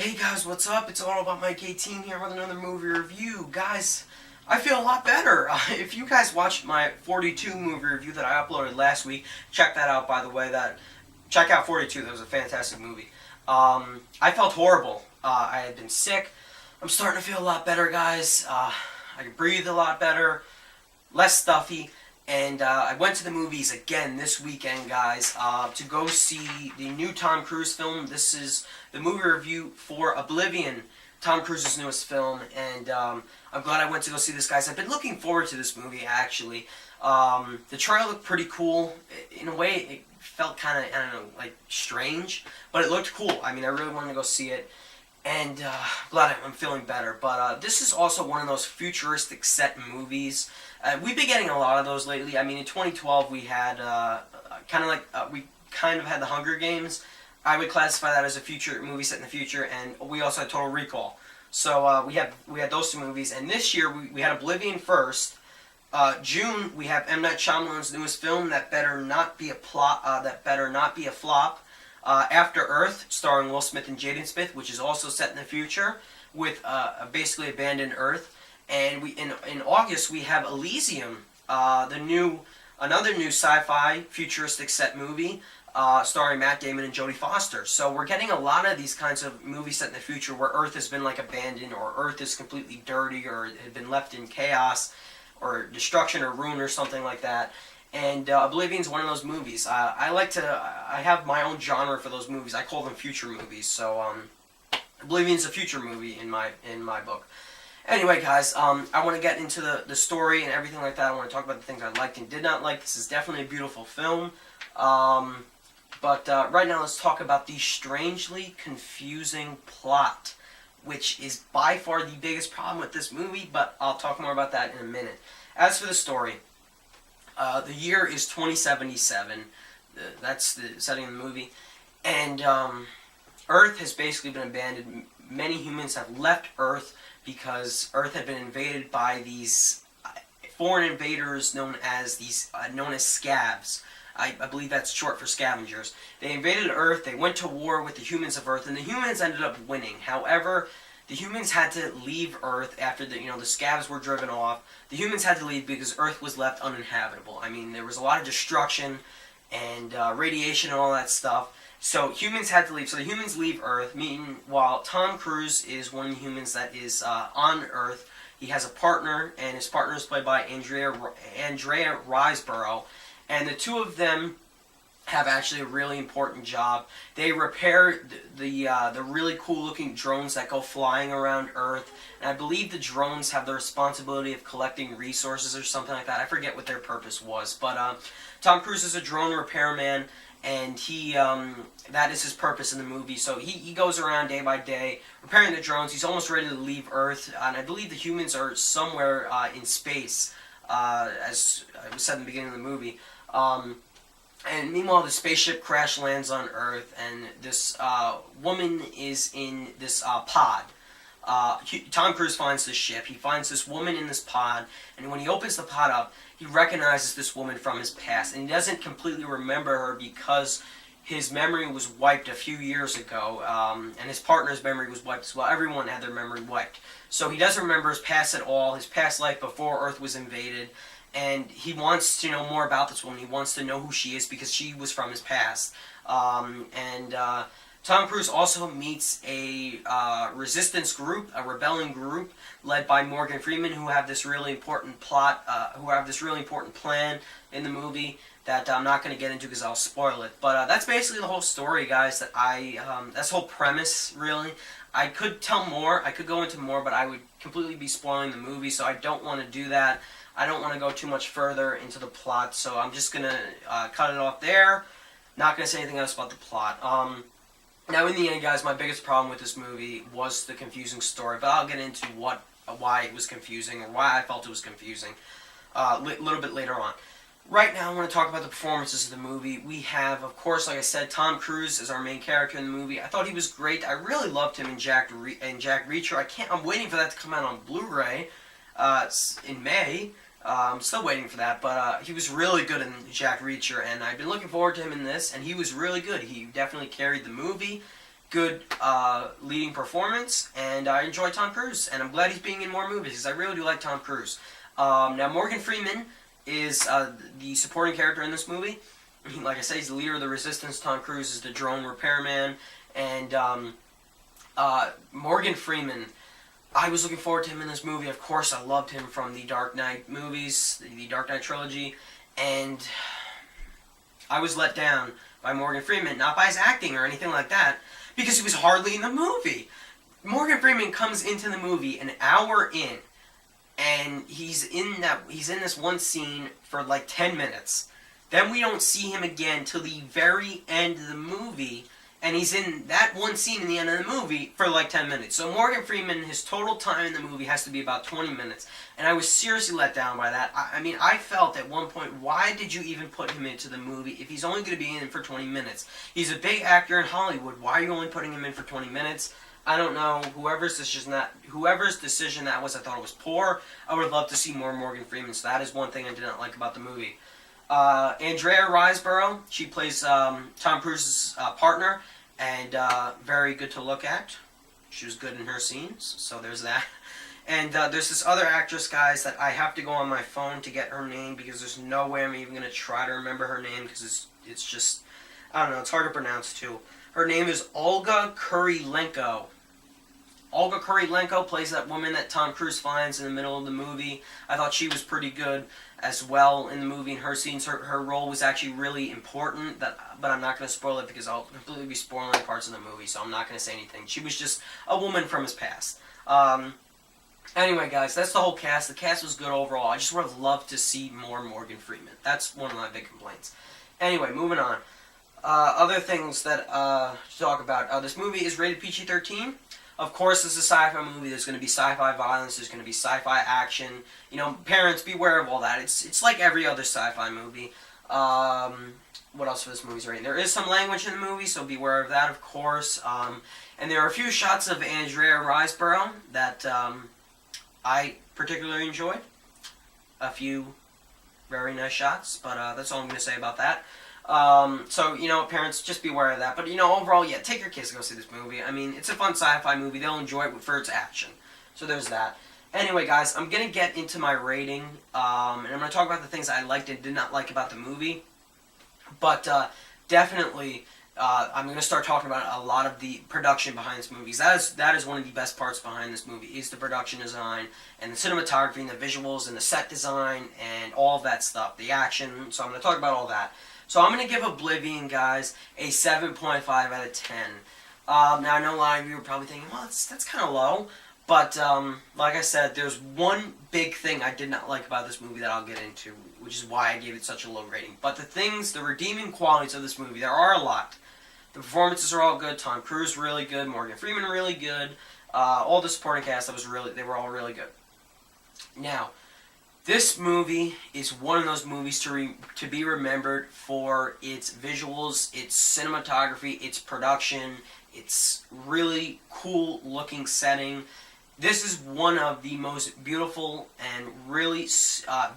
Hey guys, what's up? It's all about Mike 18 here with another movie review. Guys, I feel a lot better. If you guys watched my 42 movie review that I uploaded last week, check that out by the way. Check out 42, that was a fantastic movie. I felt horrible. I had been sick. I'm starting to feel a lot better, guys. I can breathe a lot better, less stuffy. And I went to the movies again this weekend, guys, to go see the new Tom Cruise film. This is the movie review for Oblivion, Tom Cruise's newest film. And I'm glad I went to go see this, guys. I've been looking forward to this movie, actually. The trailer looked pretty cool. In a way, it felt kind of, I don't know, like strange. But it looked cool. I mean, I really wanted to go see it. And glad I'm feeling better. But this is also one of those futuristic set movies. We've been getting a lot of those lately. I mean, in 2012 we had we kind of had the Hunger Games. I would classify that as a future movie set in the future, and we also had Total Recall. So we had those two movies, and this year we had Oblivion first. June we have M. Night Shyamalan's newest film that better not be a plot. That better not be a flop. After Earth, starring Will Smith and Jaden Smith, which is also set in the future with a basically abandoned Earth. And in August we have Elysium, another new sci-fi futuristic set movie starring Matt Damon and Jodie Foster. So we're getting a lot of these kinds of movies set in the future where Earth has been like abandoned, or Earth is completely dirty, or it had been left in chaos, or destruction, or ruin, or something like that. And Oblivion's one of those movies. I have my own genre for those movies. I call them future movies. So Oblivion's a future movie in my book. Anyway, guys, I want to get into the story and everything like that. I want to talk about the things I liked and did not like. This is definitely a beautiful film. But right now, let's talk about the strangely confusing plot, which is by far the biggest problem with this movie, but I'll talk more about that in a minute. As for the story, the year is 2077. That's the setting of the movie. And Earth has basically been abandoned. Many humans have left Earth because Earth had been invaded by these foreign invaders known as Scavs. I believe that's short for scavengers. They invaded Earth, they went to war with the humans of Earth, and the humans ended up winning. However, the humans had to leave Earth after the Scavs were driven off. The humans had to leave because Earth was left uninhabitable. I mean, there was a lot of destruction and radiation and all that stuff. So humans had to leave. So the humans leave Earth, meanwhile Tom Cruise is one of the humans that is on Earth. He has a partner, and his partner is played by Andrea Riseborough. And the two of them have actually a really important job. They repair the really cool looking drones that go flying around Earth. And I believe the drones have the responsibility of collecting resources or something like that. I forget what their purpose was. But Tom Cruise is a drone repairman, and that is his purpose in the movie. So he goes around day by day repairing the drones. He's almost ready to leave Earth, and I believe the humans are somewhere in space, as I was said in the beginning of the movie. And meanwhile, the spaceship crash lands on Earth, and this woman is in this pod. Tom Cruise finds this ship. He finds this woman in this pod, and when he opens the pod up, he recognizes this woman from his past, and he doesn't completely remember her because his memory was wiped a few years ago, and his partner's memory was wiped as well. Everyone had their memory wiped. So he doesn't remember his past at all, his past life before Earth was invaded, and he wants to know more about this woman. He wants to know who she is because she was from his past. Tom Cruise also meets a resistance group, a rebellion group, led by Morgan Freeman, who have this really important plan in the movie that I'm not going to get into because I'll spoil it. But that's basically the whole story, guys. That's the whole premise, really. I could tell more, I could go into more, but I would completely be spoiling the movie, so I don't want to do that. I don't want to go too much further into the plot, so I'm just going to cut it off there. Not going to say anything else about the plot. Now, in the end, guys, my biggest problem with this movie was the confusing story, but I'll get into why it was confusing, or why I felt it was confusing a little bit later on. Right now, I want to talk about the performances of the movie. We have, of course, like I said, Tom Cruise as our main character in the movie. I thought he was great. I really loved him in Jack Reacher. I'm waiting for that to come out on Blu-ray in May. I'm still waiting for that, but he was really good in Jack Reacher, and I've been looking forward to him in this, and he was really good. He definitely carried the movie, good leading performance, and I enjoy Tom Cruise, and I'm glad he's being in more movies because I really do like Tom Cruise. Now Morgan Freeman is the supporting character in this movie. Like I say, he's the leader of the resistance. Tom Cruise is the drone repairman, and Morgan Freeman, I was looking forward to him in this movie. Of course, I loved him from the Dark Knight movies, the Dark Knight trilogy, and I was let down by Morgan Freeman, not by his acting or anything like that, because he was hardly in the movie. Morgan Freeman comes into the movie an hour in, and he's in this one scene for like 10 minutes. Then we don't see him again till the very end of the movie, and he's in that one scene in the end of the movie for like 10 minutes. So Morgan Freeman, his total time in the movie has to be about 20 minutes. And I was seriously let down by that. I mean, I felt at one point, why did you even put him into the movie if he's only going to be in for 20 minutes? He's a big actor in Hollywood. Why are you only putting him in for 20 minutes? I don't know. Whoever's decision that was, I thought it was poor. I would have loved to see more Morgan Freeman. So that is one thing I did not like about the movie. Andrea Riseborough, she plays Tom Cruise's partner, and very good to look at. She was good in her scenes, so there's that. And there's this other actress, guys, that I have to go on my phone to get her name, because there's no way I'm even going to try to remember her name, because it's just, I don't know, it's hard to pronounce too. Her name is Olga Kurylenko. Olga Kurylenko plays that woman that Tom Cruise finds in the middle of the movie. I thought she was pretty good as well in the movie. In her scenes, her role was actually really important. But I'm not going to spoil it because I'll completely be spoiling parts of the movie, so I'm not going to say anything. She was just a woman from his past. Anyway, guys, that's the whole cast. The cast was good overall. I just would have loved to see more Morgan Freeman. That's one of my big complaints. Anyway, moving on. Other things that to talk about. This movie is rated PG-13. Of course, this is a sci-fi movie. There's going to be sci-fi violence. There's going to be sci-fi action. You know, parents, beware of all that. It's like every other sci-fi movie. What else for this movie's rating? There is some language in the movie, so beware of that, of course. And there are a few shots of Andrea Riseborough that I particularly enjoyed. A few very nice shots, but that's all I'm going to say about that. So, you know, parents, just be aware of that. But, you know, overall, yeah, take your kids to go see this movie. I mean, it's a fun sci-fi movie. They'll enjoy it for its action. So there's that. Anyway, guys, I'm going to get into my rating, and I'm going to talk about the things I liked and did not like about the movie. But definitely, I'm going to start talking about a lot of the production behind this movie. That is one of the best parts behind this movie, is the production design and the cinematography and the visuals and the set design and all of that stuff, the action. So I'm going to talk about all that. So I'm going to give Oblivion, guys, a 7.5 out of 10. Now, I know a lot of you are probably thinking, well, that's kind of low. But, like I said, there's one big thing I did not like about this movie that I'll get into, which is why I gave it such a low rating. But the redeeming qualities of this movie, there are a lot. The performances are all good. Tom Cruise, really good. Morgan Freeman, really good. All the supporting cast, they were all really good. Now, this movie is one of those movies to be remembered for its visuals, its cinematography, its production, its really cool looking setting. This is one of the most beautiful and really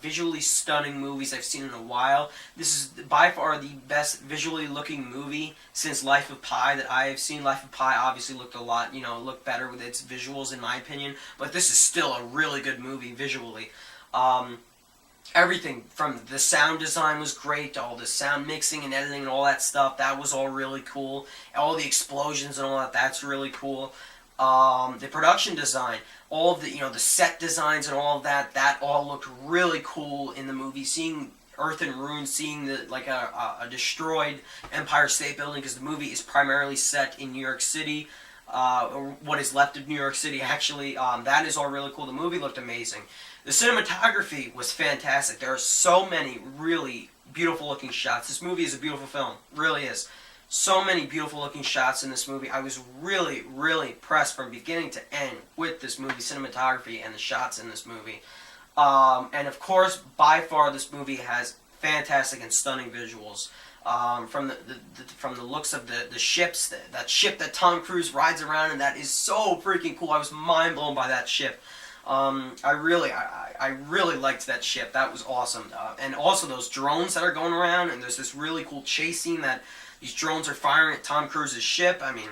visually stunning movies I've seen in a while. This is by far the best visually looking movie since Life of Pi that I have seen. Life of Pi obviously looked better with its visuals in my opinion, but this is still a really good movie visually. Everything from the sound design was great, all the sound mixing and editing and all that stuff, that was all really cool. All the explosions and all that, that's really cool. The production design, all of the, the set designs and all of that, that all looked really cool in the movie. Seeing Earth in ruins, seeing a destroyed Empire State Building, because the movie is primarily set in New York City, or what is left of New York City actually. That is all really cool. The movie looked amazing. The cinematography was fantastic. There are so many really beautiful looking shots. This movie is a beautiful film, really is. So many beautiful looking shots in this movie. I was really, really impressed from beginning to end with this movie, cinematography and the shots in this movie. And of course, by far, this movie has fantastic and stunning visuals. From the looks of the ships, that ship that Tom Cruise rides around in, that is so freaking cool. I was mind blown by that ship. I really liked that ship. That was awesome. And also those drones that are going around, and there's this really cool chase scene that these drones are firing at Tom Cruise's ship. I mean,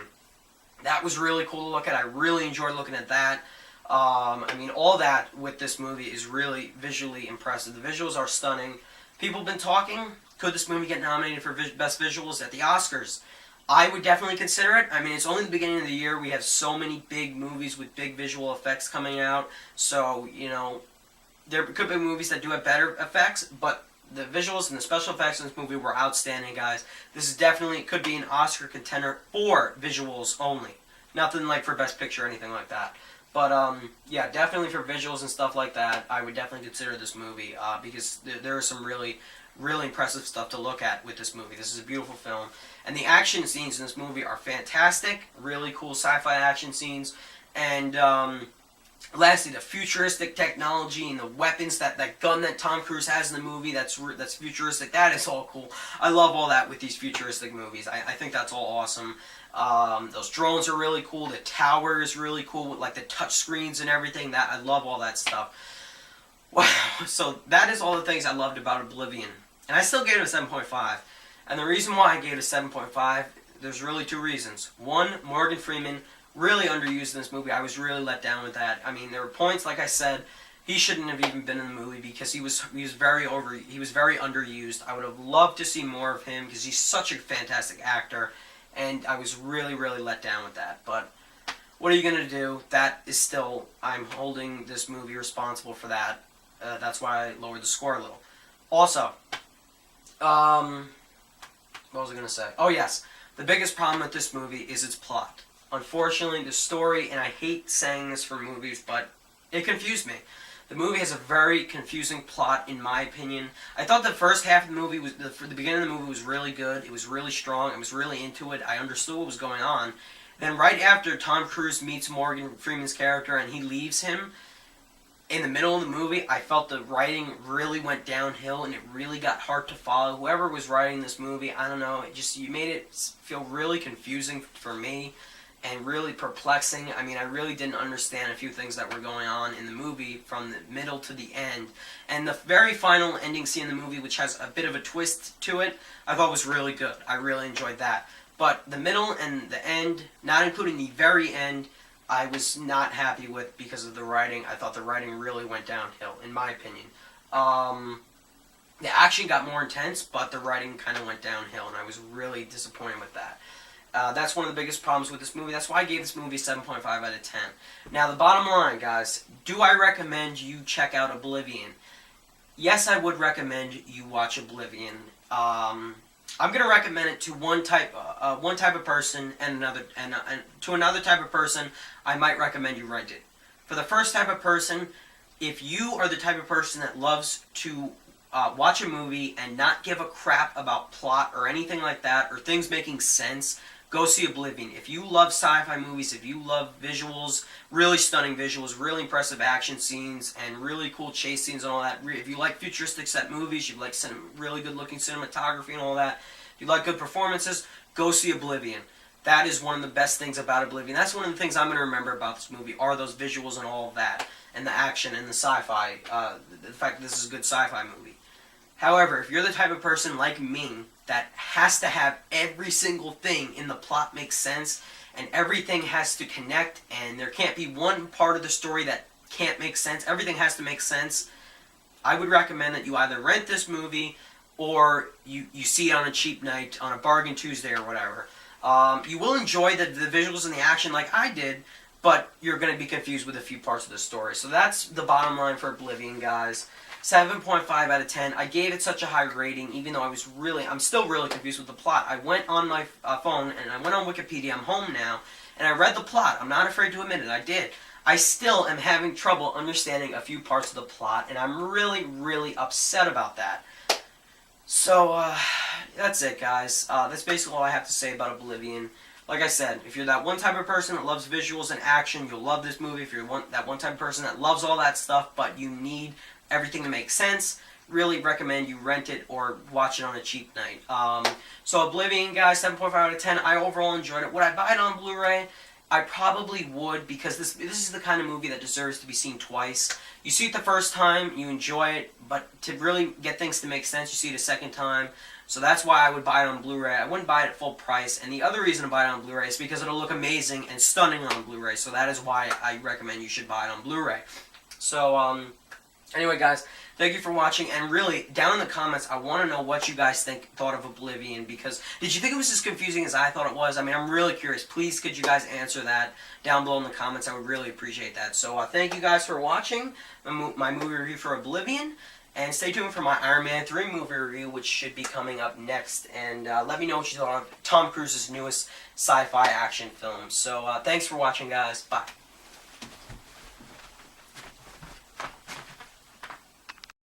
That was really cool to look at. I really enjoyed looking at that. I mean, all that with this movie is really visually impressive. The visuals are stunning. People have been talking, could this movie get nominated for Best Visuals at the Oscars? I would definitely consider it. I mean, it's only the beginning of the year. We have so many big movies with big visual effects coming out. So, you know, there could be movies that do have better effects, but the visuals and the special effects in this movie were outstanding, guys. This is definitely, could be an Oscar contender for visuals only. Nothing like for Best Picture or anything like that. But, yeah, definitely for visuals and stuff like that, I would definitely consider this movie, because there is some really impressive stuff to look at with this movie. This is a beautiful film. And the action scenes in this movie are fantastic. Really cool sci-fi action scenes. And, lastly, the futuristic technology and the weapons, that gun that Tom Cruise has in the movie, that's futuristic. That is all cool. I love all that with these futuristic movies. I think that's all awesome. Those drones are really cool. The tower is really cool with like the touch screens and everything. I love all that stuff. Wow. So that is all the things I loved about Oblivion. And I still gave it a 7.5. And the reason why I gave it a 7.5, there's really two reasons. One, Morgan Freeman really underused in this movie. I was really let down with that. I mean, there were points, like I said, he shouldn't have even been in the movie because he was very underused. I would have loved to see more of him because he's such a fantastic actor, and I was really let down with that. But what are you gonna do? That is still, I'm holding this movie responsible for that. That's why I lowered the score a little. Also, what was I gonna say? Oh yes, the biggest problem with this movie is its plot. Unfortunately, the story, and I hate saying this for movies, but it confused me. The movie has a very confusing plot, in my opinion. I thought the first half of the movie the beginning of the movie was really good. It was really strong. I was really into it. I understood what was going on. Then right after Tom Cruise meets Morgan Freeman's character and he leaves him, in the middle of the movie, I felt the writing really went downhill and it really got hard to follow. Whoever was writing this movie, I don't know, you made it feel really confusing for me and really perplexing. I mean, I really didn't understand a few things that were going on in the movie from the middle to the end. And the very final ending scene in the movie, which has a bit of a twist to it, I thought was really good. I really enjoyed that. But the middle and the end, not including the very end, I was not happy with because of the writing. I thought the writing really went downhill, in my opinion. The action got more intense, but the writing kind of went downhill, and I was really disappointed with that. That's one of the biggest problems with this movie. That's why I gave this movie 7.5 out of 10. Now, the bottom line, guys, do I recommend you check out Oblivion? Yes, I would recommend you watch Oblivion. I'm going to recommend it to one type of person, and to another type of person, I might recommend you rent it. For the first type of person, if you are the type of person that loves to watch a movie and not give a crap about plot or anything like that, or things making sense, go see Oblivion. If you love sci-fi movies, if you love visuals, really stunning visuals, really impressive action scenes, and really cool chase scenes and all that, if you like futuristic set movies, you like really good looking cinematography and all that, if you like good performances, go see Oblivion. That is one of the best things about Oblivion. That's one of the things I'm going to remember about this movie, are those visuals and all of that, and the action and the sci-fi, the fact that this is a good sci-fi movie. However, if you're the type of person like me that has to have every single thing in the plot make sense, and everything has to connect, and there can't be one part of the story that can't make sense, everything has to make sense, I would recommend that you either rent this movie or you see it on a cheap night, on a bargain Tuesday or whatever. You will enjoy the visuals and the action like I did, but you're going to be confused with a few parts of the story. So that's the bottom line for Oblivion, guys. 7.5 out of 10. I gave it such a high rating, even though I'm still really confused with the plot. I went on my phone, and I went on Wikipedia. I'm home now, and I read the plot. I'm not afraid to admit it. I did. I still am having trouble understanding a few parts of the plot, and I'm really upset about that. So, that's it, guys. That's basically all I have to say about Oblivion. Like I said, if you're that one type of person that loves visuals and action, you'll love this movie. If you're that one type of person that loves all that stuff, but you need everything to make sense, really recommend you rent it or watch it on a cheap night. So Oblivion, guys, 7.5 out of 10. I overall enjoyed it. Would I buy it on Blu-ray? I probably would, because this is the kind of movie that deserves to be seen twice. You see it the first time, you enjoy it, but to really get things to make sense, you see it a second time. So that's why I would buy it on Blu-ray. I wouldn't buy it at full price. And the other reason to buy it on Blu-ray is because it'll look amazing and stunning on Blu-ray. So that is why I recommend you should buy it on Blu-ray. So, anyway, guys, thank you for watching. And really, down in the comments, I want to know what you guys thought of Oblivion. Because did you think it was as confusing as I thought it was? I mean, I'm really curious. Please, could you guys answer that down below in the comments? I would really appreciate that. So, thank you guys for watching my movie review for Oblivion. And stay tuned for my Iron Man 3 movie review, which should be coming up next. And let me know what you thought of Tom Cruise's newest sci-fi action film. So thanks for watching, guys. Bye.